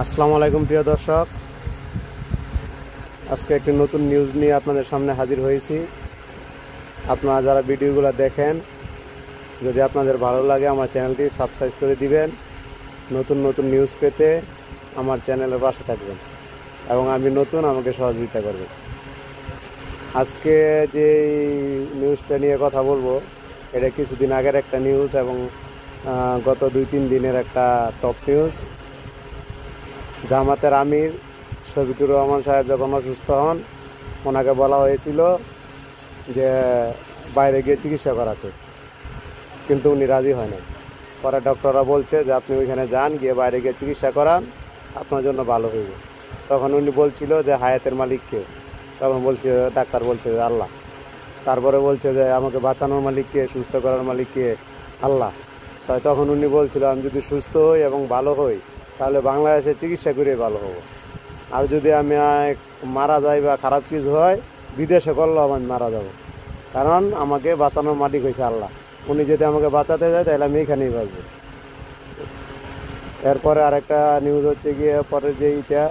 আসসালামু আলাইকুম প্রিয় দর্শক, আজকে একটি নতুন নিউজ নিয়ে আপনাদের সামনে হাজির হয়েছি। আপনারা যারা ভিডিওগুলো দেখেন, যদি আপনাদের ভালো লাগে আমার চ্যানেলটি সাবস্ক্রাইব করে দিবেন। নতুন নতুন নিউজ পেতে আমার চ্যানেলের পাশে থাকবেন এবং আমি নতুন আমাকে সহযোগিতা করবেন। আজকে যে নিউজটা নিয়ে কথা বলবো, এটা কিছুদিন আগের একটা নিউজ এবং গত 2-3 দিনের একটা টপ নিউজ। জামাতের আমির শফিকুর রহমান সাহেব যখন অসুস্থ হন, ওনাকে বলা হয়েছিল যে বাইরে গিয়ে চিকিৎসা করাতে, কিন্তু উনি রাজি হয় না। পরে ডক্টররা বলছে যে আপনি ওইখানে যান, গিয়ে বাইরে গিয়ে চিকিৎসা করান, আপনার জন্য ভালো হইবে। তখন উনি বলছিল যে হায়াতের মালিককে, তখন বলছে ডাক্তার বলছে যে আল্লাহ। তারপরে বলছে যে আমাকে বাঁচানোর মালিককে, সুস্থ করার মালিককে, আল্লাহ। তাই তখন উনি বলছিল আমি যদি সুস্থ হই এবং ভালো হই তাহলে বাংলাদেশে চিকিৎসা করে ভালো হবো, আর যদি আমি মারা যাই বা খারাপ কিছু হয় বিদেশে করলেও আমি মারা যাব, কারণ আমাকে বাঁচানোর মালিক হয়েছে আল্লাহ। উনি যদি আমাকে বাঁচাতে যায় তাহলে আমি এখানেই বাঁচবো। এরপরে আরেকটা নিউজ হচ্ছে গিয়ে পরে যে এইটা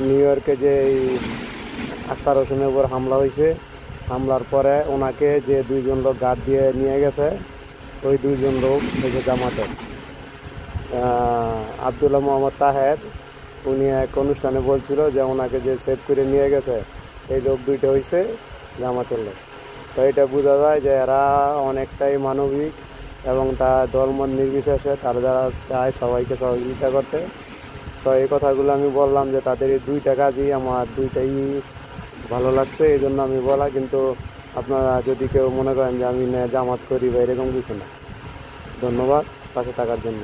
নিউ ইয়র্কে যে আক্তার হোসেনের উপর হামলা হয়েছে, হামলার পরে ওনাকে যে 2জন লোক গার্ড দিয়ে নিয়ে গেছে, ওই 2জন লোক হয়েছে জামাতের। আবদুল্লাহ মোহাম্মদ তাহের, উনি এক অনুষ্ঠানে বলছিল যে ওনাকে যে সেভ করে নিয়ে গেছে এই লোক 2টা হয়েছে জামাতের লোক। তো এটা বোঝা যায় যে এরা অনেকটাই মানবিক এবং তার দলমত নির্বিশেষে তারা যারা চায় সবাইকে সহযোগিতা করতে। তো এই কথাগুলো আমি বললাম যে তাদের এই 2টা কাজই আমার 2টাই ভালো লাগছে, এই জন্য আমি বলা। কিন্তু আপনারা যদি কেউ মনে করেন যে আমি জামাত করি বা এরকম কিছু না, ধন্যবাদ পাশে থাকার জন্য।